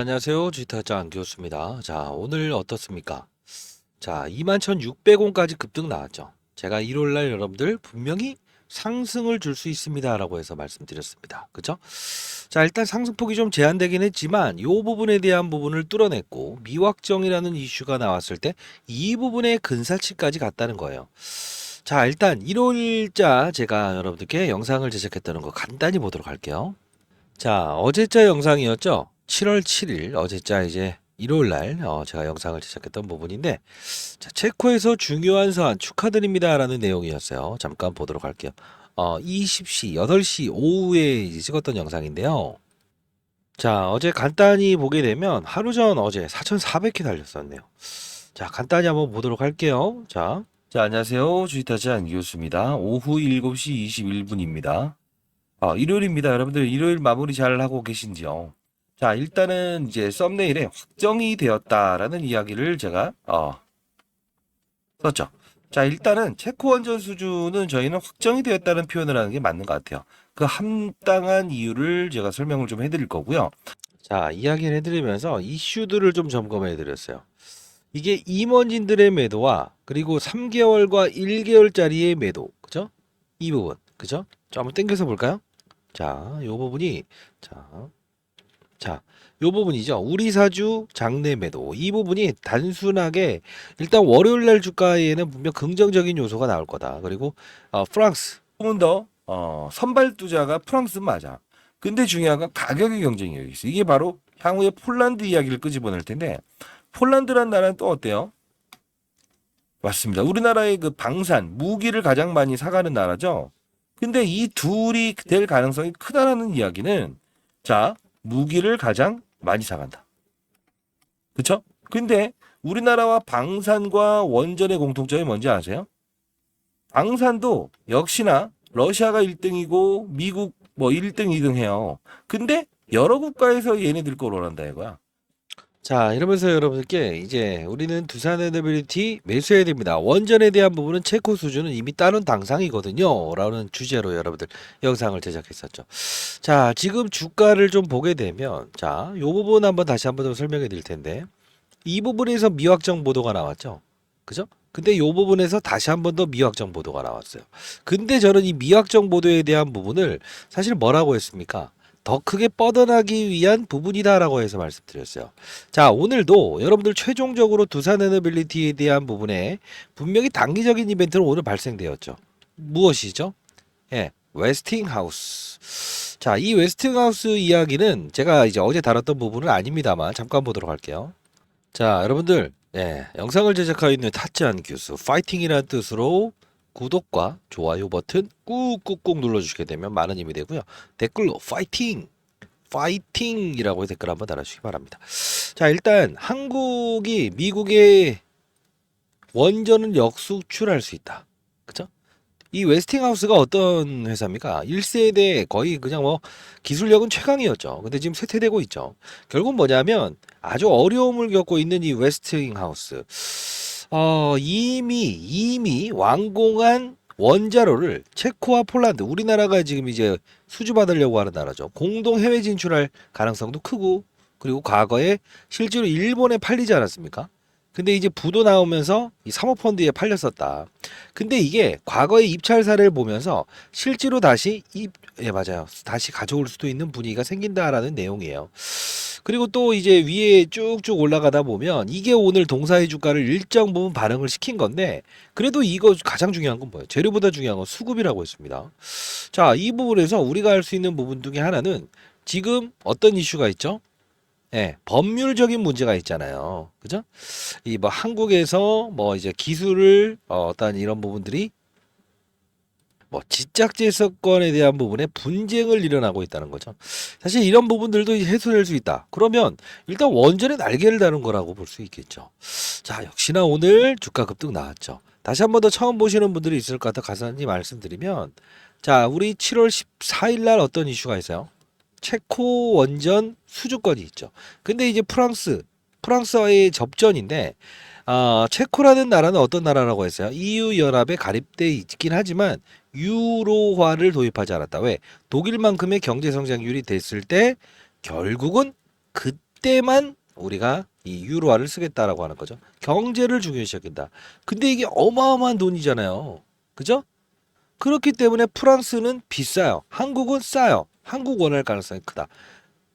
안녕하세요. 지타자 안교수입니다. 자, 오늘 어떻습니까? 자, 21,600원까지 급등 나왔죠. 제가 일요일 날 여러분들 분명히 상승을 줄 수 있습니다라고 해서 말씀드렸습니다. 그죠? 자, 일단 상승폭이 좀 제한되긴 했지만 이 부분에 대한 부분을 뚫어냈고 미확정이라는 이슈가 나왔을 때 이 부분에 근사치까지 갔다는 거예요. 자, 일단 일요일자 제가 여러분들께 영상을 제작했다는 거 간단히 보도록 할게요. 자, 어제자 영상이었죠. 7월 7일 어제자 이제 일요일 날 제가 영상을 제작했던 부분인데, 자, 체코에서 중요한 사안 축하드립니다라는 내용이었어요. 잠깐 보도록 할게요. 20시 8시 오후에 이제 찍었던 영상인데요. 자, 어제 간단히 보게 되면 하루 전 어제 4,400회 달렸었네요. 자, 간단히 한번 보도록 할게요. 자, 안녕하세요. 주식타지 안기호수입니다. 오후 7시 21분입니다. 일요일입니다. 여러분들 일요일 마무리 잘 하고 계신지요? 자, 일단은 이제 썸네일에 확정이 되었다라는 이야기를 제가 썼죠. 자, 일단은 체코 원전 수주는 저희는 확정이 되었다는 표현을 하는 게 맞는 것 같아요. 그 합당한 이유를 제가 설명을 좀 해드릴 거고요. 자, 이야기를 해드리면서 이슈들을 좀 점검해 드렸어요. 이게 임원진들의 매도와 그리고 3개월과 1개월짜리의 매도, 그죠? 이 부분, 그죠? 자, 한번 땡겨서 볼까요? 자, 요 부분이 자, 자, 요 부분이죠. 우리 사주 장내 매도. 이 부분이 단순하게 일단 월요일 날 주가에는 분명 긍정적인 요소가 나올 거다. 그리고 프랑스 조금 더 선발주자가 프랑스 맞아. 근데 중요한 건 가격의 경쟁이 여기 있어. 이게 바로 향후에 폴란드 이야기를 끄집어낼 텐데, 폴란드란 나라는 또 어때요? 맞습니다. 우리나라의 그 방산, 무기를 가장 많이 사가는 나라죠. 근데 이 둘이 될 가능성이 크다라는 이야기는, 자, 무기를 가장 많이 사간다. 그쵸? 근데 우리나라와 방산과 원전의 공통점이 뭔지 아세요? 방산도 역시나 러시아가 1등이고 미국 뭐 1등, 2등 해요. 근데 여러 국가에서 얘네들 걸 원한다 이거야. 자, 이러면서 여러분들께 이제 우리는 두산 에너빌리티 매수해야 됩니다. 원전에 대한 부분은 체코 수준은 이미 따른 당상이거든요. 라는 주제로 여러분들 영상을 제작했었죠. 자, 지금 주가를 좀 보게 되면, 자, 요 부분 한번 다시 한번 좀 설명해 드릴 텐데, 이 부분에서 미확정 보도가 나왔죠. 그죠? 근데 요 부분에서 다시 한번 더 미확정 보도가 나왔어요. 근데 저는 이 미확정 보도에 대한 부분을 사실 뭐라고 했습니까? 더 크게 뻗어나기 위한 부분이다라고 해서 말씀드렸어요. 자, 오늘도 여러분들 최종적으로 두산 에너빌리티에 대한 부분에 분명히 단기적인 이벤트는 오늘 발생되었죠. 무엇이죠? 예, 웨스팅하우스. 자, 이 웨스팅하우스 이야기는 제가 이제 어제 다뤘던 부분은 아닙니다만 잠깐 보도록 할게요. 자, 여러분들, 예, 영상을 제작하고 있는 타짜한 교수 파이팅이라는 뜻으로 구독과 좋아요 버튼 꾹꾹꾹 눌러주시게 되면 많은 힘이 되고요. 댓글로 파이팅! 파이팅이라고 댓글 한번 달아주시기 바랍니다. 자, 일단 한국이 미국의 원전을 역수출할 수 있다. 그쵸? 이 웨스팅하우스가 어떤 회사입니까? 1세대 거의 그냥 뭐 기술력은 최강이었죠. 근데 지금 쇠퇴되고 있죠. 결국 뭐냐면 아주 어려움을 겪고 있는 이 웨스팅하우스. 이미 완공한 원자로를 체코와 폴란드, 우리나라가 지금 이제 수주받으려고 하는 나라죠. 공동 해외 진출할 가능성도 크고, 그리고 과거에 실제로 일본에 팔리지 않았습니까? 근데 이제 부도 나오면서 이 사모펀드에 팔렸었다. 근데 이게 과거의 입찰 사례를 보면서 실제로 예, 맞아요. 다시 가져올 수도 있는 분위기가 생긴다라는 내용이에요. 그리고 또 이제 위에 쭉쭉 올라가다 보면 이게 오늘 동사의 주가를 일정 부분 반응을 시킨 건데, 그래도 이거 가장 중요한 건 뭐예요? 재료보다 중요한 건 수급이라고 했습니다. 자, 이 부분에서 우리가 할 수 있는 부분 중에 하나는 지금 어떤 이슈가 있죠? 예, 법률적인 문제가 있잖아요. 그죠? 이 뭐 한국에서 뭐 이제 기술을 어떤 이런 부분들이 뭐 지적재 사건에 대한 부분에 분쟁을 일어나고 있다는 거죠. 사실 이런 부분들도 해소될 수 있다. 그러면 일단 원전의 날개를 다는 거라고 볼 수 있겠죠. 자, 역시나 오늘 주가 급등 나왔죠. 다시 한번 더 처음 보시는 분들이 있을 것 같아 가산히 말씀드리면, 자, 우리 7월 14일 날 어떤 이슈가 있어요? 체코 원전 수주권이 있죠. 근데 이제 프랑스와의 접전인데, 체코라는 나라는 어떤 나라라고 했어요? EU 연합에 가입돼 있긴 하지만 유로화를 도입하지 않았다. 왜? 독일만큼의 경제 성장률이 됐을 때 결국은 그 이때만 우리가 이 유로화를 쓰겠다라고 하는 거죠. 경제를 중요시한다. 근데 이게 어마어마한 돈이잖아요. 그죠? 그렇기 때문에 프랑스는 비싸요. 한국은 싸요. 한국 원할 가능성이 크다.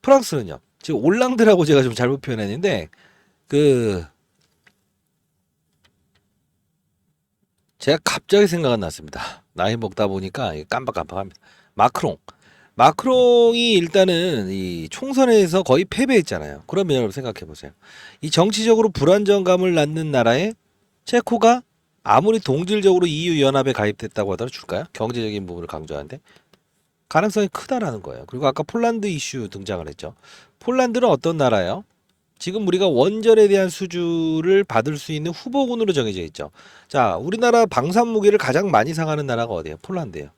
프랑스는요. 지금 올랑드라고 제가 좀 잘못 표현했는데 그 제가 갑자기 생각 안 났습니다. 나이 먹다 보니까 깜빡깜빡합니다. 마크롱. 마크롱이 일단은 이 총선에서 거의 패배했잖아요. 그러면 여러분 생각해 보세요. 이 정치적으로 불안정감을 낳는 나라에 체코가 아무리 동질적으로 EU 연합에 가입됐다고 하더라도 줄까요? 경제적인 부분을 강조하는데 가능성이 크다라는 거예요. 그리고 아까 폴란드 이슈 등장을 했죠. 폴란드는 어떤 나라예요? 지금 우리가 원전에 대한 수주를 받을 수 있는 후보군으로 정해져 있죠. 자, 우리나라 방산 무기를 가장 많이 사가는 나라가 어디예요? 폴란드예요.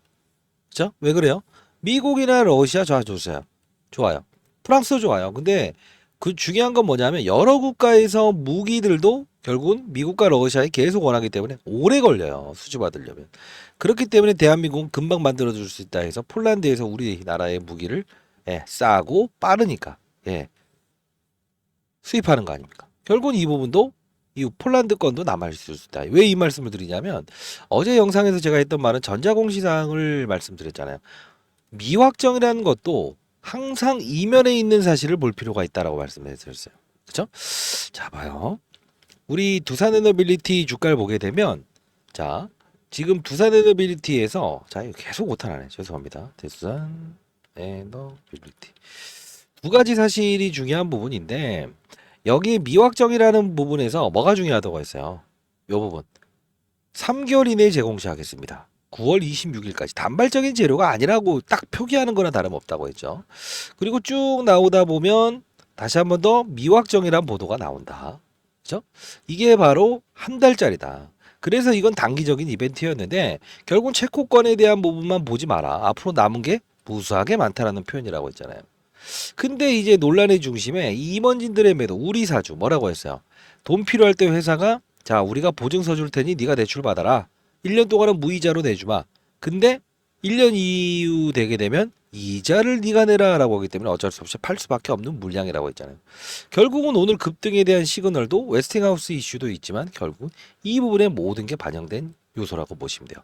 그렇죠? 왜 그래요? 미국이나 러시아 좋아요. 좋아요. 프랑스도 좋아요. 근데 그 중요한 건 뭐냐면 여러 국가에서 무기들도 결국은 미국과 러시아에 계속 원하기 때문에 오래 걸려요. 수주받으려면. 그렇기 때문에 대한민국은 금방 만들어줄 수 있다 해서 폴란드에서 우리나라의 무기를 싸고 빠르니까 수입하는 거 아닙니까? 결국은 이 부분도 이 폴란드 건도 남아있을 수 있다. 왜 이 말씀을 드리냐면 어제 영상에서 제가 했던 말은 전자공시사항을 말씀드렸잖아요. 미확정이라는 것도 항상 이면에 있는 사실을 볼 필요가 있다라고 말씀드렸어요. 그렇죠? 자, 봐요. 우리 두산에너빌리티 주가를 보게 되면 자, 지금 두산에너빌리티에서 자, 이거 계속 오타나네. 죄송합니다. 두산에너빌리티. 두 가지 사실이 중요한 부분인데 여기 미확정이라는 부분에서 뭐가 중요하다고 했어요. 이 부분. 3개월 이내에 재공시하겠습니다. 9월 26일까지 단발적인 재료가 아니라고 딱 표기하는 거나 다름없다고 했죠. 그리고 쭉 나오다 보면 다시 한 번 더 미확정이란 보도가 나온다. 그죠? 이게 바로 한 달짜리다. 그래서 이건 단기적인 이벤트였는데 결국 체코권에 대한 부분만 보지 마라. 앞으로 남은 게 무수하게 많다라는 표현이라고 했잖아요. 근데 이제 논란의 중심에 이 임원진들의 매도 우리 사주 뭐라고 했어요? 돈 필요할 때 회사가 자 우리가 보증서 줄 테니 네가 대출 받아라. 1년 동안은 무이자로 내주마. 근데 1년 이후 되게 되면 이자를 네가 내라라고 하기 때문에 어쩔 수 없이 팔 수밖에 없는 물량이라고 했잖아요. 결국은 오늘 급등에 대한 시그널도 웨스팅하우스 이슈도 있지만 결국은 이 부분에 모든 게 반영된 요소라고 보시면 돼요.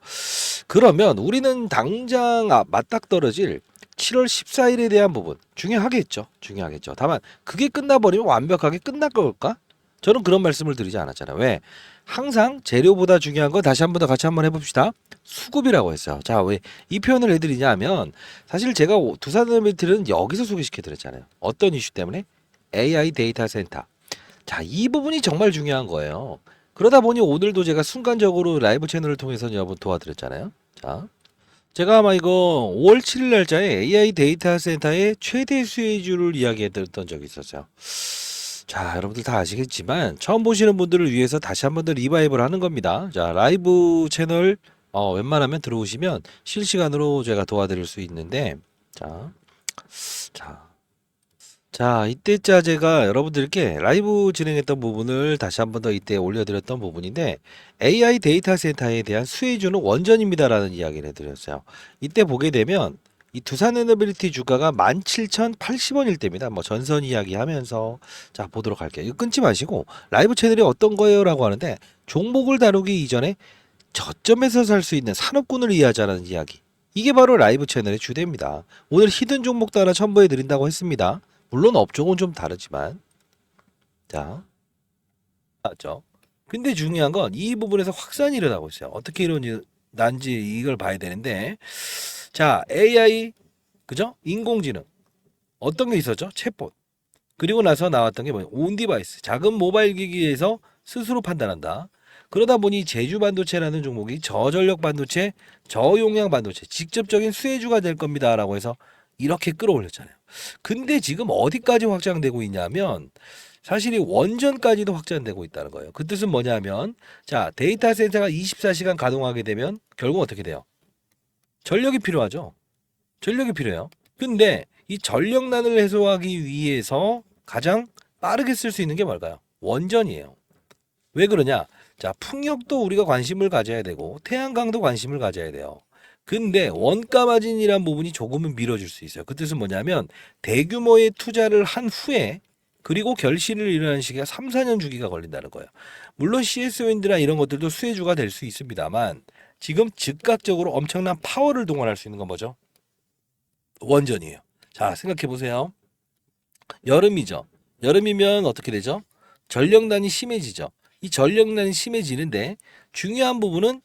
그러면 우리는 당장 맞닥떨어질 7월 14일에 대한 부분 중요하겠죠. 중요하겠죠. 다만 그게 끝나버리면 완벽하게 끝날 걸까? 저는 그런 말씀을 드리지 않았잖아요. 왜? 항상 재료보다 중요한 거 다시 한 번 더 같이 한번 해봅시다. 수급이라고 했어요. 자, 왜 이 표현을 해드리냐 하면 사실 제가 두산에너빌리티는 여기서 소개시켜드렸잖아요. 어떤 이슈 때문에? AI 데이터 센터. 자, 이 부분이 정말 중요한 거예요. 그러다 보니 오늘도 제가 순간적으로 라이브 채널을 통해서 여러분 도와드렸잖아요. 자, 제가 아마 이거 5월 7일 날짜에 AI 데이터 센터의 최대 수혜주를 이야기했던 적이 있었어요. 자, 여러분들 다 아시겠지만 처음 보시는 분들을 위해서 다시 한 번 더 리바이벌 하는 겁니다. 자, 라이브 채널 웬만하면 들어오시면 실시간으로 제가 도와드릴 수 있는데 자, 이때자 제가 여러분들께 라이브 진행했던 부분을 다시 한 번 더 이때 올려드렸던 부분인데 AI 데이터 센터에 대한 수혜주는 원전입니다라는 이야기를 해드렸어요. 이때 보게 되면 이 두산에너빌리티 주가가 17,080원일 때입니다. 뭐 전선 이야기 하면서 자 보도록 할게요. 이거 끊지 마시고 라이브 채널이 어떤 거예요? 라고 하는데 종목을 다루기 이전에 저점에서 살 수 있는 산업군을 이해하자는 이야기. 이게 바로 라이브 채널의 주제입니다. 오늘 히든 종목도 하나 첨부해 드린다고 했습니다. 물론 업종은 좀 다르지만 자 맞죠. 근데 중요한 건 이 부분에서 확산이 일어나고 있어요. 어떻게 일어난지 이걸 봐야 되는데 자 AI 그죠? 인공지능 어떤 게 있었죠? 챗봇 그리고 나서 나왔던 게 뭐예요? 온디바이스 작은 모바일 기기에서 스스로 판단한다. 그러다 보니 제주 반도체라는 종목이 저전력 반도체, 저용량 반도체 직접적인 수혜주가 될 겁니다라고 해서 이렇게 끌어올렸잖아요. 근데 지금 어디까지 확장되고 있냐면 사실 이 원전까지도 확장되고 있다는 거예요. 그 뜻은 뭐냐면 자 데이터 센터가 24시간 가동하게 되면 결국 어떻게 돼요? 전력이 필요하죠. 전력이 필요해요. 근데 이 전력난을 해소하기 위해서 가장 빠르게 쓸 수 있는 게 뭘까요? 원전이에요. 왜 그러냐? 자, 풍력도 우리가 관심을 가져야 되고 태양광도 관심을 가져야 돼요. 근데 원가 마진이란 부분이 조금은 미뤄질 수 있어요. 그 뜻은 뭐냐면 대규모의 투자를 한 후에 그리고 결실을 일어나는 시기가 3, 4년 주기가 걸린다는 거예요. 물론 CS 윈드나 이런 것들도 수혜주가 될 수 있습니다만 지금 즉각적으로 엄청난 파워를 동원할 수 있는 건 뭐죠? 원전이에요. 자, 생각해 보세요. 여름이죠. 여름이면 어떻게 되죠? 전력난이 심해지죠. 이 전력난이 심해지는데 중요한 부분은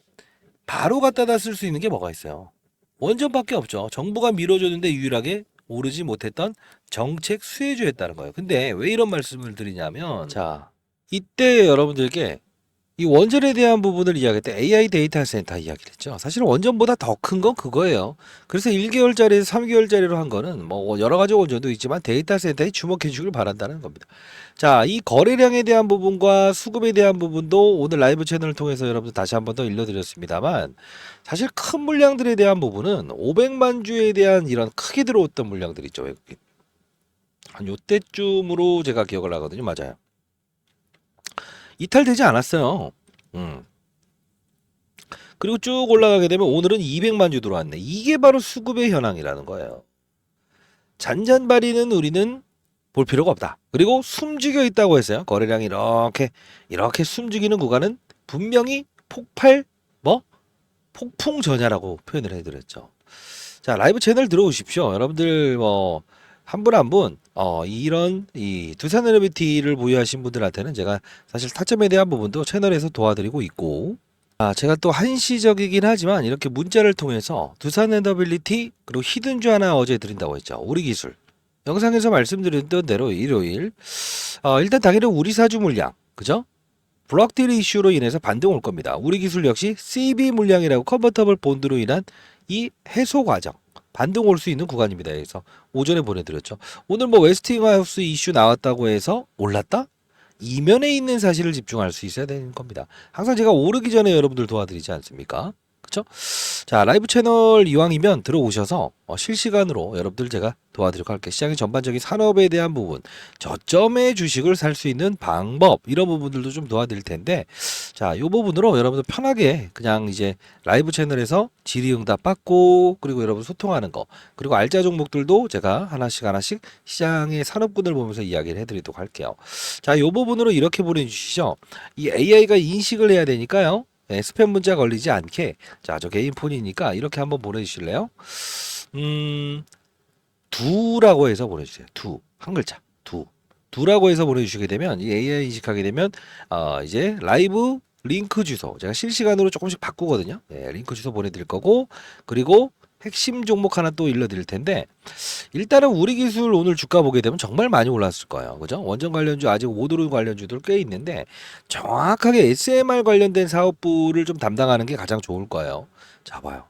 바로 갖다다 쓸 수 있는 게 뭐가 있어요? 원전밖에 없죠. 정부가 밀어줬는데 유일하게 오르지 못했던 정책 수혜주였다는 거예요. 근데 왜 이런 말씀을 드리냐면, 자, 이때 여러분들께 이 원전에 대한 부분을 이야기할 때 AI 데이터 센터 이야기를 했죠. 사실 원전보다 더 큰 건 그거예요. 그래서 1개월짜리에서 3개월짜리로 한 거는 뭐 여러 가지 원전도 있지만 데이터 센터에 주목해 주길 바란다는 겁니다. 자, 이 거래량에 대한 부분과 수급에 대한 부분도 오늘 라이브 채널을 통해서 여러분들 다시 한번 더 일러드렸습니다만 사실 큰 물량들에 대한 부분은 500만 주에 대한 이런 크게 들어왔던 물량들 있죠. 외국인. 한 요때쯤으로 제가 기억을 하거든요. 맞아요. 이탈되지 않았어요. 그리고 쭉 올라가게 되면 오늘은 200만 주 들어왔네. 이게 바로 수급의 현황이라는 거예요. 잔잔바리는 우리는 볼 필요가 없다. 그리고 숨죽여 있다고 했어요. 거래량이 이렇게 숨죽이는 구간은 분명히 폭풍 전야라고 표현을 해드렸죠. 자, 라이브 채널 들어오십시오. 여러분들 한 분 한 분 이런 이 두산에너비티를 보유하신 분들한테는 제가 사실 타점에 대한 부분도 채널에서 도와드리고 있고 제가 또 한시적이긴 하지만 이렇게 문자를 통해서 두산에너빌리티 그리고 히든주 하나 어제 드린다고 했죠. 우리 기술 영상에서 말씀드렸던 대로 일요일 일단 당연히 우리 사주 물량 그죠? 블록딜 이슈로 인해서 반등 올 겁니다. 우리 기술 역시 CB 물량이라고 컨버터블 본드로 인한 이 해소 과정 반등 올 수 있는 구간입니다. 그래서 오전에 보내드렸죠. 오늘 웨스팅하우스 이슈 나왔다고 해서 올랐다? 이면에 있는 사실을 집중할 수 있어야 되는 겁니다. 항상 제가 오르기 전에 여러분들 도와드리지 않습니까? 그쵸? 자, 라이브 채널 이왕이면 들어오셔서 실시간으로 여러분들 제가 도와드리도록 할게요. 시장의 전반적인 산업에 대한 부분, 저점의 주식을 살 수 있는 방법 이런 부분들도 좀 도와드릴 텐데 자, 이 부분으로 여러분들 편하게 그냥 이제 라이브 채널에서 질의응답 받고 그리고 여러분 소통하는 거 그리고 알짜 종목들도 제가 하나씩 시장의 산업군을 보면서 이야기를 해드리도록 할게요. 자, 이 부분으로 이렇게 보내주시죠. 이 AI가 인식을 해야 되니까요. 네, 스팸 문자 걸리지 않게 자, 저 개인 폰이니까 이렇게 한번 보내주실래요? 두라고 해서 보내주세요. 한 글자 두라고 해서 보내주시게 되면 이 AI 인식하게 되면 이제 라이브 링크 주소 제가 실시간으로 조금씩 바꾸거든요. 네, 링크 주소 보내드릴 거고 그리고 핵심 종목 하나 또 일러드릴 텐데 일단은 우리 기술 오늘 주가 보게 되면 정말 많이 올랐을 거예요. 그죠? 원전 관련주 아직 못 오른 관련주들 꽤 있는데 정확하게 SMR 관련된 사업부를 좀 담당하는 게 가장 좋을 거예요. 자, 봐요.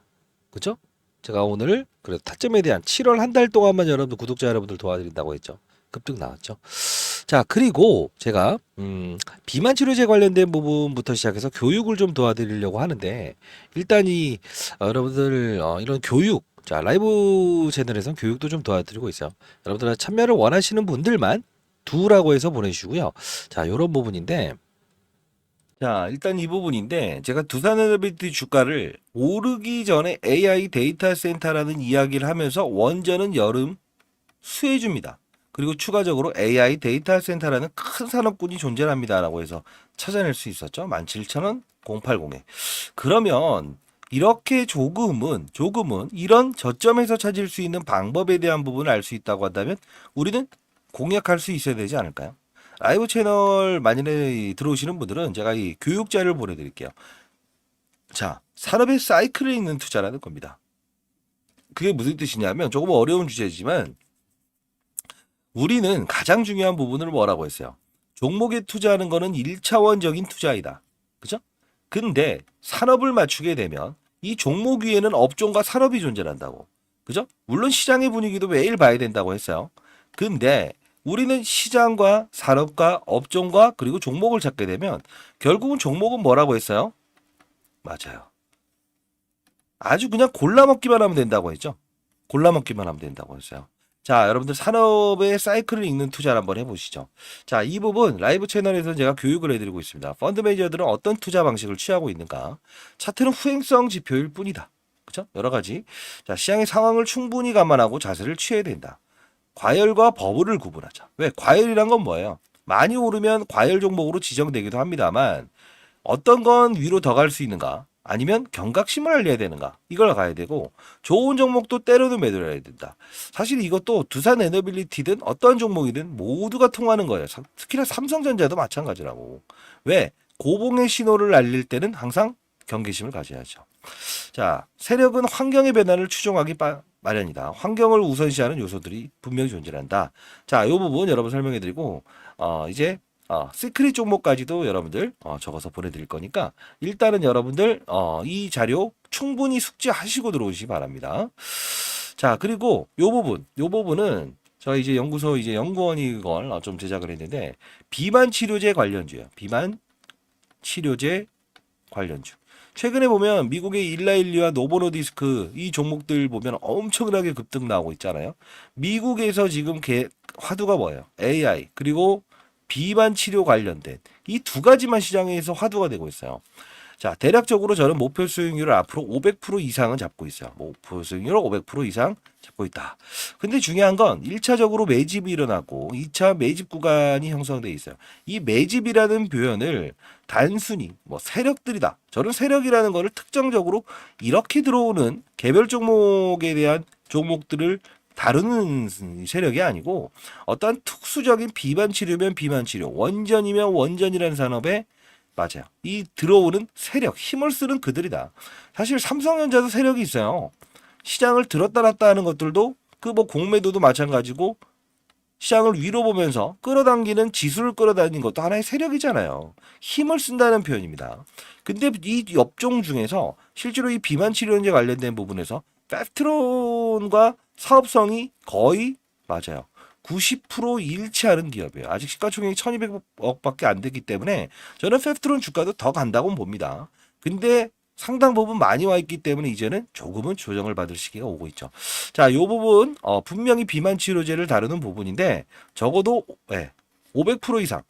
그죠? 제가 오늘 그래도 타점에 대한 7월 한 달 동안만 여러분들 구독자 여러분들 도와드린다고 했죠. 급등 나왔죠. 자, 그리고 제가 비만 치료제 관련된 부분부터 시작해서 교육을 좀 도와드리려고 하는데 일단 여러분들 이런 교육 자, 라이브 채널에서 교육도 좀 도와드리고 있어요. 여러분들 참여를 원하시는 분들만 두라고 해서 보내주시고요. 자, 요런 부분인데 자, 일단 이 부분인데 제가 두산에너비티 주가를 오르기 전에 AI 데이터 센터라는 이야기를 하면서 원전은 여름 수혜줍니다. 그리고 추가적으로 AI 데이터 센터라는 큰 산업군이 존재합니다라고 해서 찾아낼 수 있었죠. 17,000원 080에. 그러면 이렇게 조금은 이런 저점에서 찾을 수 있는 방법에 대한 부분을 알 수 있다고 한다면 우리는 공략할 수 있어야 되지 않을까요? 라이브 채널 만일에 들어오시는 분들은 제가 이 교육 자료를 보내드릴게요. 자, 산업의 사이클에 있는 투자라는 겁니다. 그게 무슨 뜻이냐면 조금 어려운 주제지만 우리는 가장 중요한 부분을 뭐라고 했어요? 종목에 투자하는 거는 1차원적인 투자이다. 그죠? 근데 산업을 맞추게 되면 이 종목 위에는 업종과 산업이 존재한다고. 그죠? 물론 시장의 분위기도 매일 봐야 된다고 했어요. 근데 우리는 시장과 산업과 업종과 그리고 종목을 찾게 되면 결국은 종목은 뭐라고 했어요? 맞아요. 아주 그냥 골라 먹기만 하면 된다고 했죠. 골라 먹기만 하면 된다고 했어요. 자, 여러분들 산업의 사이클을 읽는 투자를 한번 해보시죠. 자, 이 부분 라이브 채널에서 제가 교육을 해드리고 있습니다. 펀드 매니저들은 어떤 투자 방식을 취하고 있는가? 차트는 후행성 지표일 뿐이다. 그죠? 여러 가지. 자, 시장의 상황을 충분히 감안하고 자세를 취해야 된다. 과열과 버블을 구분하자. 왜? 과열이란 건 뭐예요? 많이 오르면 과열 종목으로 지정되기도 합니다만 어떤 건 위로 더 갈 수 있는가? 아니면 경각심을 알려야 되는가? 이걸 가야 되고 좋은 종목도 때로는 매도해야 된다. 사실 이것도 두산 에너빌리티든 어떤 종목이든 모두가 통하는 거예요. 특히나 삼성전자도 마찬가지라고. 왜? 고봉의 신호를 알릴 때는 항상 경계심을 가져야죠. 자, 세력은 환경의 변화를 추종하기 마련이다. 환경을 우선시하는 요소들이 분명히 존재한다. 자, 이 부분 여러분 설명해 드리고 이제 시크릿 종목까지도 여러분들 적어서 보내드릴 거니까 일단은 여러분들 이 자료 충분히 숙지하시고 들어오시기 바랍니다. 자, 그리고 요 부분은 저희 이제 연구소 이제 연구원이 이걸 좀 제작을 했는데 비만 치료제 관련주예요. 비만 치료제 관련주. 최근에 보면 미국의 일라일리와 노보노디스크 이 종목들 보면 엄청나게 급등 나오고 있잖아요. 미국에서 지금 화두가 뭐예요? AI 그리고 비만 치료 관련된 이 두 가지만 시장에서 화두가 되고 있어요. 자, 대략적으로 저는 목표 수익률을 앞으로 500% 이상은 잡고 있어요. 목표 수익률을 500% 이상 잡고 있다. 근데 중요한 건 1차적으로 매집이 일어나고 2차 매집 구간이 형성돼 있어요. 이 매집이라는 표현을 단순히 뭐 세력들이다. 저는 세력이라는 거를 특정적으로 이렇게 들어오는 개별 종목에 대한 종목들을 다루는 세력이 아니고 어떠한 특수적인 비만 치료면 비만 치료, 원전이면 원전이라는 산업에 맞아요. 이 들어오는 세력, 힘을 쓰는 그들이다. 사실 삼성전자도 세력이 있어요. 시장을 들었다 놨다 하는 것들도 그 뭐 공매도도 마찬가지고 시장을 위로 보면서 끌어당기는 지수를 끌어당기는 것도 하나의 세력이잖아요. 힘을 쓴다는 표현입니다. 근데 이 업종 중에서 실제로 이 비만 치료제 관련된 부분에서 펩트론과 사업성이 거의 맞아요. 90% 일치하는 기업이에요. 아직 시가총액이 1200억밖에 안 되기 때문에 저는 펩트론 주가도 더 간다고 봅니다. 근데 상당 부분 많이 와 있기 때문에 이제는 조금은 조정을 받을 시기가 오고 있죠. 자, 이 부분 분명히 비만 치료제를 다루는 부분인데 적어도 500% 이상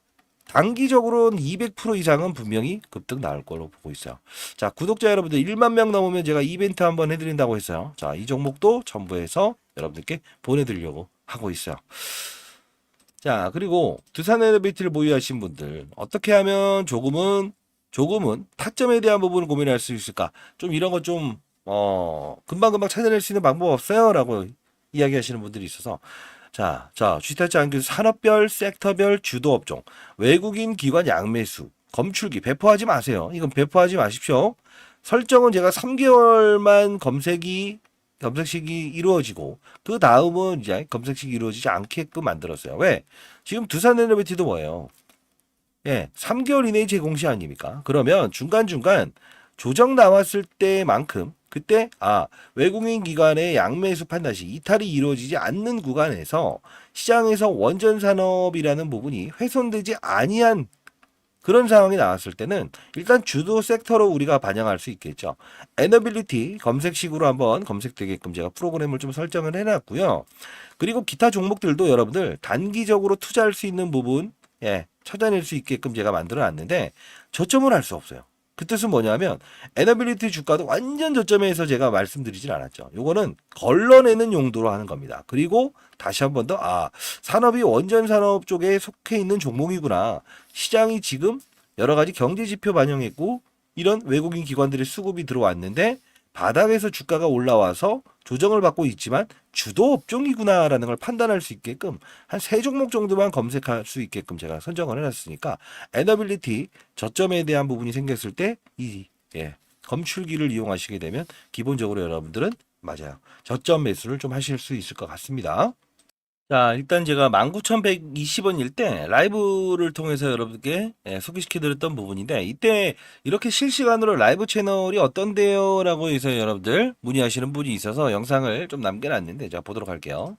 단기적으로는 200% 이상은 분명히 급등 나올 걸로 보고 있어요. 자, 구독자 여러분들 1만 명 넘으면 제가 이벤트 한번 해드린다고 했어요. 자, 이 종목도 첨부해서 여러분들께 보내드리려고 하고 있어요. 자, 그리고 두산에너비티를 보유하신 분들 어떻게 하면 조금은 타점에 대한 부분을 고민할 수 있을까? 좀 이런 거 좀 금방금방 찾아낼 수 있는 방법 없어요? 라고 이야기하시는 분들이 있어서 자, 주식타짜 안교 산업별, 섹터별 주도 업종, 외국인 기관 양매수, 검출기 배포하지 마세요. 이건 배포하지 마십시오. 설정은 제가 3개월만 검색식이 이루어지고 그 다음은 이제 검색식이 이루어지지 않게끔 만들었어요. 왜? 지금 두산에너비티도 뭐예요? 3개월 이내에 제공시 아닙니까? 그러면 중간중간 조정 나왔을 때만큼 그때 외국인 기관의 양매수 판단 시 이탈이 이루어지지 않는 구간에서 시장에서 원전 산업이라는 부분이 훼손되지 아니한 그런 상황이 나왔을 때는 일단 주도 섹터로 우리가 반영할 수 있겠죠. 에너빌리티 검색식으로 한번 검색되게끔 제가 프로그램을 좀 설정을 해놨고요. 그리고 기타 종목들도 여러분들 단기적으로 투자할 수 있는 부분 찾아낼 수 있게끔 제가 만들어 놨는데 저점을 할 수 없어요. 그 뜻은 뭐냐면 에너빌리티 주가도 완전 저점에서 제가 말씀드리진 않았죠. 요거는 걸러내는 용도로 하는 겁니다. 그리고 다시 한 번 더 산업이 원전 산업 쪽에 속해 있는 종목이구나. 시장이 지금 여러 가지 경제 지표 반영했고 이런 외국인 기관들의 수급이 들어왔는데 바닥에서 주가가 올라와서 조정을 받고 있지만 주도 업종이구나라는 걸 판단할 수 있게끔 한 3종목 정도만 검색할 수 있게끔 제가 선정을 해놨으니까 에너빌리티 저점에 대한 부분이 생겼을 때 이 검출기를 이용하시게 되면 기본적으로 여러분들은 맞아요. 저점 매수를 좀 하실 수 있을 것 같습니다. 자, 일단 제가 19,120원일 때 라이브를 통해서 여러분께 소개시켜드렸던 부분인데 이때 이렇게 실시간으로 라이브 채널이 어떤데요? 라고 해서 여러분들 문의하시는 분이 있어서 영상을 좀 남겨놨는데 자 보도록 할게요.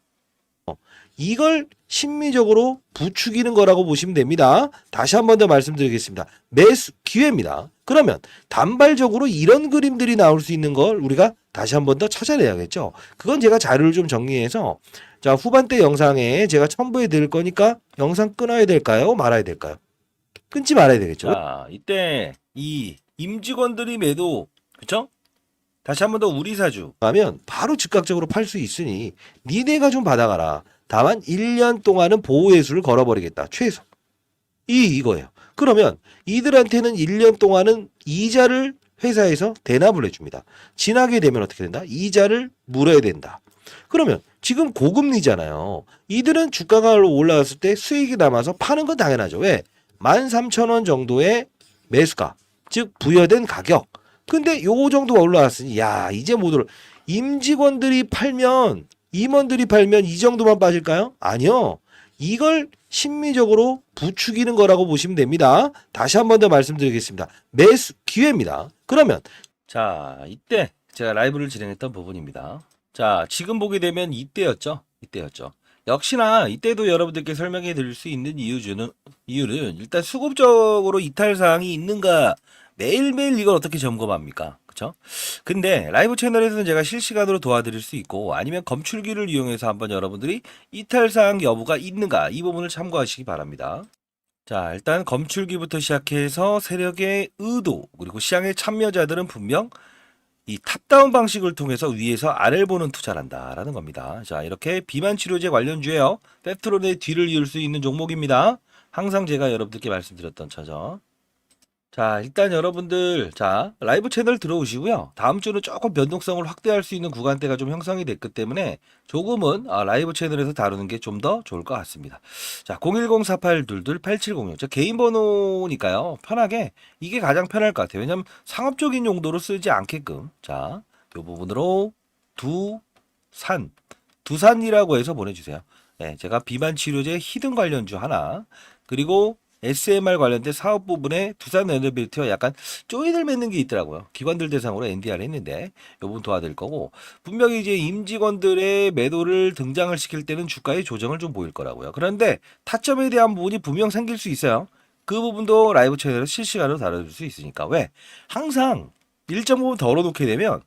이걸 심미적으로 부추기는 거라고 보시면 됩니다. 다시 한 번 더 말씀드리겠습니다. 매수 기회입니다. 그러면 단발적으로 이런 그림들이 나올 수 있는 걸 우리가 다시 한 번 더 찾아내야겠죠. 그건 제가 자료를 좀 정리해서 자 후반대 영상에 제가 첨부해 드릴 거니까 영상 끊어야 될까요? 말아야 될까요? 끊지 말아야 되겠죠. 자, 이때 이 임직원들이 매도 그쵸? 다시 한 번 더 우리 사주 하면 바로 즉각적으로 팔 수 있으니 니네가 좀 받아가라. 다만 1년 동안은 보호회수를 걸어버리겠다. 최소. 이거예요. 그러면 이들한테는 1년 동안은 이자를 회사에서 대납을 해줍니다. 지나게 되면 어떻게 된다? 이자를 물어야 된다. 그러면 지금 고금리잖아요. 이들은 주가가 올라갔을 때 수익이 남아서 파는 건 당연하죠. 왜? 13,000원 정도의 매수가, 즉 부여된 가격. 근데 요 정도가 올라왔으니 야 이제 못 올라. 임직원들이 팔면, 임원들이 팔면 이 정도만 빠질까요? 아니요. 이걸 심리적으로 부추기는 거라고 보시면 됩니다. 다시 한 번 더 말씀드리겠습니다. 매수 기회입니다. 그러면 자 이때 제가 라이브를 진행했던 부분입니다. 자 지금 보게 되면 이때였죠. 역시나 이때도 여러분들께 설명해 드릴 수 있는 이유는 일단 수급적으로 이탈 사항이 있는가 매일매일 이걸 어떻게 점검합니까? 그쵸? 근데 라이브 채널에서는 제가 실시간으로 도와드릴 수 있고 아니면 검출기를 이용해서 한번 여러분들이 이탈 사항 여부가 있는가 이 부분을 참고하시기 바랍니다. 자, 일단 검출기부터 시작해서 세력의 의도 그리고 시장의 참여자들은 분명 이 탑다운 방식을 통해서 위에서 아래를 보는 투자를 한다라는 겁니다. 자, 이렇게 비만 치료제 관련주예요. 펩트론의 뒤를 이을 수 있는 종목입니다. 항상 제가 여러분들께 말씀드렸던 차죠. 자, 일단 여러분들, 자, 라이브 채널 들어오시고요. 다음 주는 조금 변동성을 확대할 수 있는 구간대가 좀 형성이 됐기 때문에 조금은 라이브 채널에서 다루는 게 좀 더 좋을 것 같습니다. 자, 010-4822-8706. 저 개인 번호니까요. 편하게, 이게 가장 편할 것 같아요. 왜냐면 상업적인 용도로 쓰지 않게끔. 자, 이 부분으로 두산이라고 해서 보내주세요. 네, 제가 비만 치료제 히든 관련주 하나, 그리고 SMR 관련된 사업 부분에 두산 에너빌티와 약간 조인을 맺는 게 있더라고요. 기관들 대상으로 NDR을 했는데 이 부분 도와드릴 거고 분명히 이제 임직원들의 매도를 등장을 시킬 때는 주가의 조정을 좀 보일 거라고요. 그런데 타점에 대한 부분이 분명 생길 수 있어요. 그 부분도 라이브 채널에서 실시간으로 다뤄줄 수 있으니까. 왜? 항상 일정 부분 덜어놓게 되면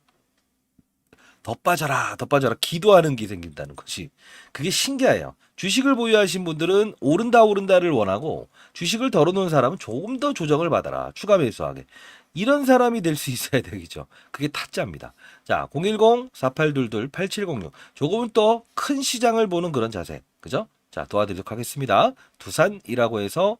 더 빠져라 기도하는 게 생긴다는 것이 그게 신기해요. 주식을 보유하신 분들은 오른다를 원하고 주식을 덜어놓은 사람은 조금 더 조정을 받아라 추가 매수하게 이런 사람이 될 수 있어야 되겠죠. 그게 타짜입니다. 자 010-4822-8706 조금은 또 큰 시장을 보는 그런 자세 그죠? 자 도와드리도록 하겠습니다. 두산이라고 해서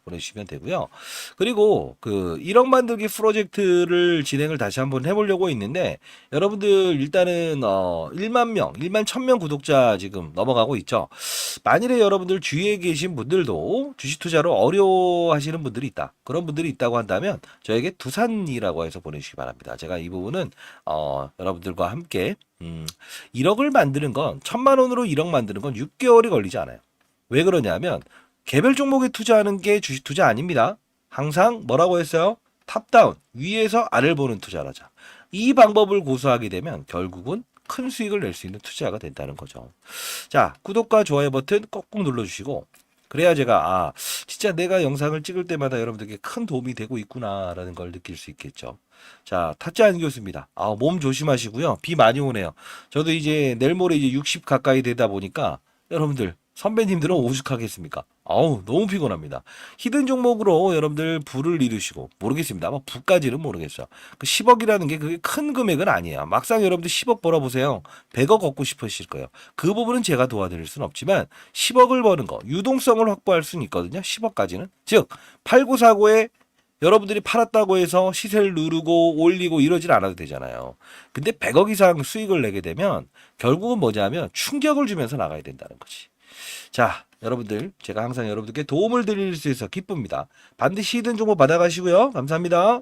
보내주시면 되고요. 그리고 그 1억 만들기 프로젝트를 진행을 다시 한번 해보려고 있는데 여러분들 일단은 1만 1000명 구독자 지금 넘어가고 있죠. 만일에 여러분들 주위에 계신 분들도 주식 투자로 어려워하시는 분들이 있다. 그런 분들이 있다고 한다면 저에게 두산이라고 해서 보내주시기 바랍니다. 제가 이 부분은 여러분들과 함께 1억을 만드는 건 1000만 원으로 1억 만드는 건 6개월이 걸리지 않아요. 왜 그러냐면 개별 종목에 투자하는 게 주식 투자 아닙니다. 항상 뭐라고 했어요? 탑다운, 위에서 아래를 보는 투자라자. 이 방법을 고수하게 되면 결국은 큰 수익을 낼 수 있는 투자가 된다는 거죠. 자, 구독과 좋아요 버튼 꼭꼭 눌러주시고 그래야 제가 진짜 내가 영상을 찍을 때마다 여러분들께 큰 도움이 되고 있구나라는 걸 느낄 수 있겠죠. 자, 타짜 교수입니다. 몸 조심하시고요. 비 많이 오네요. 저도 이제 내일 모레 이제 60 가까이 되다 보니까 여러분들 선배님들은 오죽하겠습니까? 너무 피곤합니다. 히든 종목으로 여러분들 부를 이루시고 모르겠습니다. 아마 부까지는 모르겠어요. 그 10억이라는 게 그게 큰 금액은 아니에요. 막상 여러분들 10억 벌어보세요. 100억 얻고 싶으실 거예요. 그 부분은 제가 도와드릴 수는 없지만 10억을 버는 거 유동성을 확보할 수는 있거든요. 10억까지는. 즉 팔고 사고에 여러분들이 팔았다고 해서 시세를 누르고 올리고 이러질 않아도 되잖아요. 근데 100억 이상 수익을 내게 되면 결국은 뭐냐면 충격을 주면서 나가야 된다는 거지. 자, 여러분들 제가 항상 여러분들께 도움을 드릴 수 있어서 기쁩니다. 반드시 히든 정보 받아가시고요. 감사합니다.